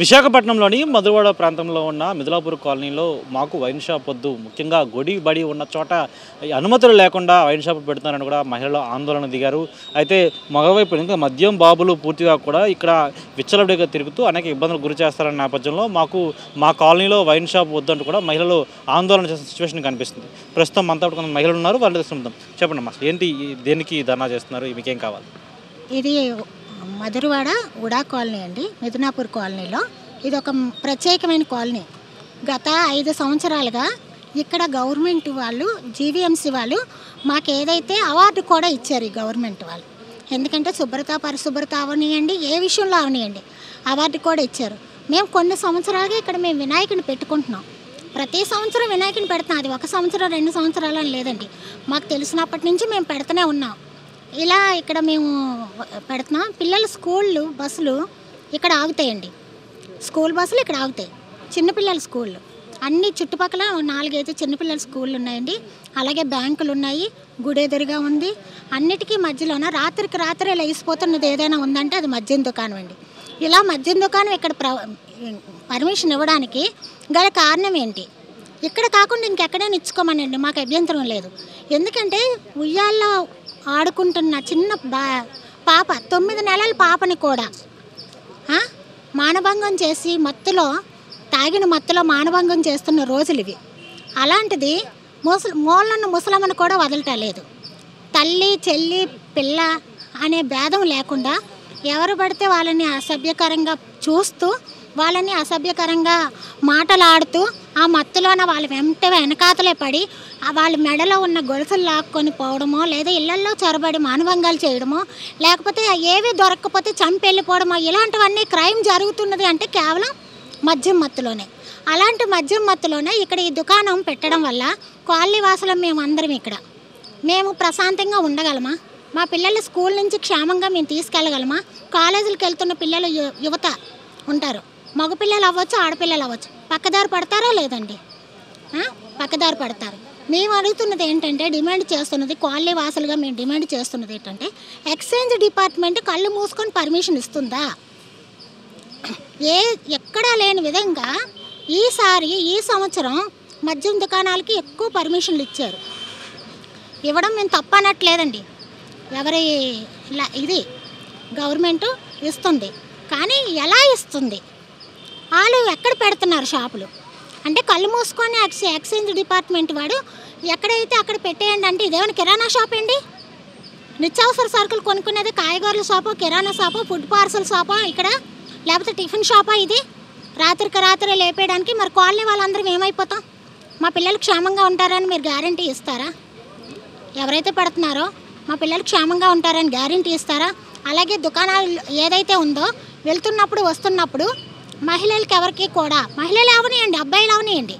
విశాఖపట్నంలోని మధురవాడ ప్రాంతంలో ఉన్న మిథులాపూర్ కాలనీలో మాకు వైన్ షాప్ వద్దు, ముఖ్యంగా గుడి బడి ఉన్న చోట అనుమతులు లేకుండా వైన్ షాప్ పెడుతున్నారని కూడా మహిళలు ఆందోళన దిగారు. అయితే మరోవైపు ఇంకా మద్యం బాబులు పూర్తిగా కూడా ఇక్కడ విచ్చలవిడిగా తిరుగుతూ అనేక ఇబ్బందులు గురి చేస్తారన్న నేపథ్యంలో మా కాలనీలో వైన్ షాప్ వద్దంటూ కూడా మహిళలు ఆందోళన చేసిన సిచ్యువేషన్ కనిపిస్తుంది. ప్రస్తుతం మనతో కొంత మహిళలు ఉన్నారు, వాళ్ళని తెలుసుకుందాం. చెప్పండి అమ్మా, ఏంటి దేనికి ధర్నా చేస్తున్నారు, మీకేం కావాలి? ఇది మధురవాడ ఉడా కాలనీ అండి, మిథునాపూర్ కాలనీలో. ఇది ఒక ప్రత్యేకమైన కాలనీ. గత 5 సంవత్సరాలుగా ఇక్కడ గవర్నమెంట్ వాళ్ళు, జీవీఎంసీ వాళ్ళు మాకు ఏదైతే అవార్డు కూడా ఇచ్చారు ఈ గవర్నమెంట్ వాళ్ళు. ఎందుకంటే శుభ్రత పరిశుభ్రత అవనియండి, ఏ విషయంలో అవనియండి అవార్డు కూడా ఇచ్చారు. మేము కొన్ని సంవత్సరాలుగా ఇక్కడ మేము వినాయకుని పెట్టుకుంటున్నాం. ప్రతి సంవత్సరం వినాయకుని పెడుతున్నాం. అది 1 సంవత్సరం 2 సంవత్సరాలు అని లేదండి, మాకు తెలిసినప్పటి నుంచి మేము పెడుతూనే ఉన్నాం. ఇలా ఇక్కడ మేము పెడుతున్నాం. పిల్లల స్కూళ్ళు బస్సులు ఇక్కడ ఆగుతాయండి, స్కూల్ బస్సులు ఇక్కడ ఆగుతాయి. చిన్నపిల్లల స్కూళ్ళు అన్ని చుట్టుపక్కల 4-5 చిన్నపిల్లల స్కూళ్ళు ఉన్నాయండి. అలాగే బ్యాంకులు ఉన్నాయి, గుడి ఎదురుగా ఉంది. అన్నిటికీ మధ్యలోన రాత్రికి రాత్రే లేచిపోతున్నది ఏదైనా ఉందంటే అది మద్యం దుకాణం అండి. ఇలా మద్యం దుకాణం ఇక్కడ పర్మిషన్ ఇవ్వడానికి గల కారణం ఏంటి? ఇక్కడ కాకుండా ఇంకెక్కడైనా ఇచ్చుకోమనండి, మాకు అభ్యంతరం లేదు. ఎందుకంటే ఉయ్యాల్లో ఆడుకుంటున్న చిన్న పాప 9 నెలల పాపని కూడా మానభంగం చేసి తాగిన మత్తులో మానభంగం చేస్తున్న రోజులు ఇవి. అలాంటిది మూలన్న ముసలమ్మను కూడా వదలటలేదు. తల్లి చెల్లి పిల్ల అనే భేదం లేకుండా ఎవరు పడితే వాళ్ళని అసభ్యకరంగా చూస్తూ, వాళ్ళని అసభ్యకరంగా మాటలాడుతూ, ఆ మత్తులోన వాళ్ళ వెనకాతలే పడి వాళ్ళ మెడలో ఉన్న గొలుసులు లాక్కొని పోవడమో, లేదా ఇళ్లల్లో చొరబడి మానభంగాలు చేయడమో, లేకపోతే ఏవి దొరకకపోతే చంపి వెళ్ళిపోవడమో, ఇలాంటివన్నీ క్రైమ్ జరుగుతున్నది అంటే కేవలం మద్యం మత్తులోనే. అలాంటి మద్యం మత్తులోనే ఇక్కడ ఈ దుకాణం పెట్టడం వల్ల కాలనీ వాసులం మేమందరం ఇక్కడ మేము ప్రశాంతంగా ఉండగలమా? మా పిల్లలు స్కూల్ నుంచి క్షేమంగా మేము తీసుకెళ్ళగలమా? కాలేజీలకు వెళ్తున్న పిల్లలు యువత ఉంటారు, మగపిల్లలు అవ్వచ్చు, ఆడపిల్లలు అవ్వచ్చు. పక్కదారి పడతారా? లేదండి, పక్కదారి పడతారు. మేము అడుగుతున్నది ఏంటంటే, డిమాండ్ చేస్తున్నది, కాలనీ వాసులుగా మేము డిమాండ్ చేస్తున్నది ఏంటంటే, ఎక్సైజ్ డిపార్ట్మెంట్ కళ్ళు మూసుకొని పర్మిషన్ ఇస్తుందా? ఎక్కడా లేని విధంగా ఈ సంవత్సరం మద్యం దుకాణాలకి ఎక్కువ పర్మిషన్లు ఇచ్చారు. ఇవ్వడం మేము తప్పనట్లేదండి, ఇది గవర్నమెంట్ ఇస్తుంది. కానీ ఎలా ఇస్తుంది? వాళ్ళు ఎక్కడ పెడుతున్నారు షాపులు అంటే కళ్ళు మూసుకొని ఎక్సైజ్ డిపార్ట్మెంట్ వాడు ఎక్కడైతే అక్కడ పెట్టేయండి అంటే, ఇదేమైనా కిరాణా షాప్ అండి? నిత్యావసర సరుకులు కొనుక్కునేది కాయగూరల షాపో, కిరాణా షాపో, ఫుడ్ పార్సల్ షాపో ఇక్కడ, లేకపోతే టిఫిన్ షాపా ఇది? రాత్రికి రాత్రే లేపేయడానికి మరి కాలనీ వాళ్ళందరం ఏమైపోతాం? మా పిల్లలు క్షేమంగా ఉంటారని మీరు గ్యారంటీ ఇస్తారా? ఎవరైతే పెడుతున్నారో మా పిల్లలు క్షేమంగా ఉంటారని గ్యారంటీ ఇస్తారా? అలాగే దుకాణాలు ఏదైతే ఉందో వెళ్తున్నప్పుడు వస్తున్నప్పుడు మహిళలకి ఎవరికి కూడా, మహిళలు అవనియండి, అబ్బాయిలు అవనియండి,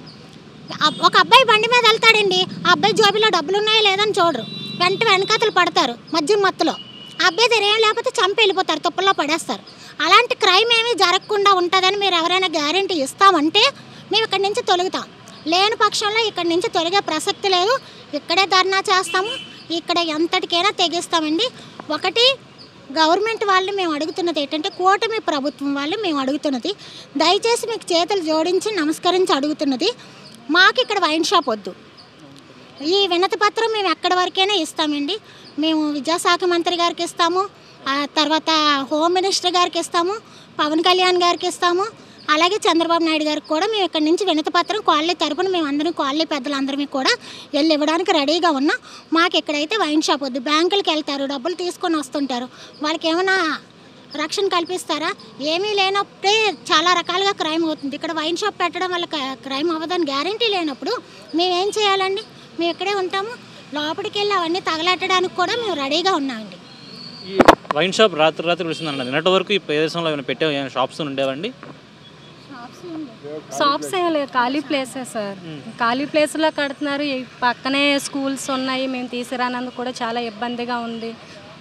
ఒక అబ్బాయి బండి మీద వెళ్తాడండి, ఆ అబ్బాయి జోబిలో డబ్బులు ఉన్నాయో లేదని చూడరు, వెనకాతలు పడతారు మద్యం మత్తులో. ఆ అబ్బాయి దగ్గర ఏం లేకపోతే చంపి వెళ్ళిపోతారు, తుప్పల్లో పడేస్తారు. అలాంటి క్రైమ్ ఏమీ జరగకుండా ఉంటుందని మీరు ఎవరైనా గ్యారంటీ ఇస్తామంటే మేము ఇక్కడి నుంచి తొలుగుతాం. లేని పక్షంలో ఇక్కడి నుంచి తొలగే ప్రసక్తి లేదు. ఇక్కడే ధర్నా చేస్తాము, ఇక్కడ ఎంతటికైనా తెగిస్తామండి. ఒకటి గవర్నమెంట్ వాళ్ళు మేము అడుగుతున్నది ఏంటంటే, కూటమి ప్రభుత్వం వాళ్ళు మేము అడుగుతున్నది, దయచేసి మీకు చేతులు జోడించి నమస్కరించి అడుగుతున్నది, మాకు ఇక్కడ వైన్ షాప్ వద్దు. ఈ వినతి పత్రం మేము ఎక్కడి వరకైనా ఇస్తామండి. మేము విద్యాశాఖ మంత్రి గారికి ఇస్తాము, ఆ తర్వాత హోమ్ మినిస్టర్ గారికి ఇస్తాము, పవన్ కళ్యాణ్ గారికి ఇస్తాము, అలాగే చంద్రబాబు నాయుడు గారికి కూడా మేము ఇక్కడ నుంచి వినతి పత్రం కాలనీ తరపున మేము అందరం కాలనీ పెద్దలందరికీ కూడా వెళ్ళి ఇవ్వడానికి రెడీగా ఉన్నాం. మాకు ఎక్కడైతే వైన్ షాప్ వద్దు. బ్యాంకులకు వెళ్తారు, డబ్బులు తీసుకొని వస్తుంటారు, వాళ్ళకి ఏమైనా రక్షణ కల్పిస్తారా? ఏమీ లేనప్పుడే చాలా రకాలుగా క్రైమ్ అవుతుంది. ఇక్కడ వైన్ షాప్ పెట్టడం వల్ల క్రైమ్ అవ్వదని గ్యారంటీ లేనప్పుడు మేమేం చేయాలండి? మేము ఇక్కడే ఉంటాము. లోపలికి వెళ్ళి అవన్నీ తగలెట్టడానికి కూడా మేము రెడీగా ఉన్నామండి. ఈ వైన్ షాప్ రాత్రి విలుస్తుందండి. నిన్నటి వరకు ఈ ప్రదేశంలో ఏమైనా పెట్టే షాప్స్ ఉండేవండి? షాప్స్ ఏం లేదు, ఖాళీ ప్లేసే సార్. ఖాళీ ప్లేస్లో కడుతున్నారు. పక్కనే స్కూల్స్ ఉన్నాయి, మేము తీసుకురానందుకు కూడా చాలా ఇబ్బందిగా ఉంది.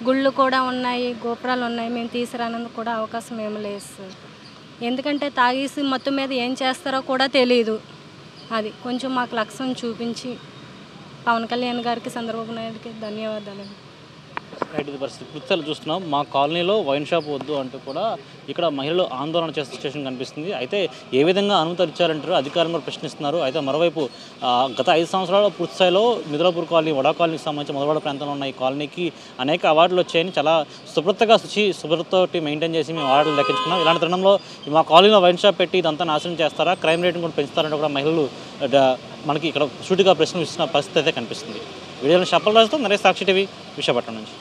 గుళ్ళు కూడా ఉన్నాయి, గోపురాలు ఉన్నాయి, మేము తీసుకురానందుకు కూడా అవకాశం ఏమి లేదు సార్. ఎందుకంటే తాగేసి మొత్తం మీద ఏం చేస్తారో కూడా తెలియదు. అది కొంచెం మాకు లక్ష్యం చూపించి పవన్ కళ్యాణ్ గారికి, చంద్రబాబు నాయుడుకి ధన్యవాదాలు. రైట్, ఇది పరిస్థితి పూర్తిగా చూస్తున్నాం. మా కాలనీలో వైన్ షాప్ వద్దు అంటూ కూడా ఇక్కడ మహిళలు ఆందోళన చేసే సిచ్యువేషన్ కనిపిస్తుంది. అయితే ఏ విధంగా అనుమతులు ఇచ్చారంటారు, అధికారులు కూడా ప్రశ్నిస్తున్నారు. అయితే మరోవైపు గత 5 సంవత్సరాల పూర్తి స్థాయిలో మిదులాపూర్ కాలనీ, వడా కాలనీకి సంబంధించి మొదలవాడ ప్రాంతంలో ఉన్న ఈ కాలనీకి అనేక అవార్డులు వచ్చాయని చాలా శుభ్రతగా శుభ్రతతోటి మెయింటైన్ చేసి మేము అవార్డులు దక్కించుకున్నాం. ఇలాంటి తరుణంలో మా కాలనీలో వైన్ షాప్ పెట్టి ఇదంతా నాశనం చేస్తారా, క్రైమ్ రేట్ని కూడా పెంచుతారంటే కూడా మహిళలు మనకి ఇక్కడ సూటిగా ప్రశ్న ఇస్తున్న పరిస్థితి అయితే కనిపిస్తుంది. వీడియోలో షప్పల్ రాజుతో నరేష్, సాక్షి టీవీ, విశాఖపట్నం నుంచి.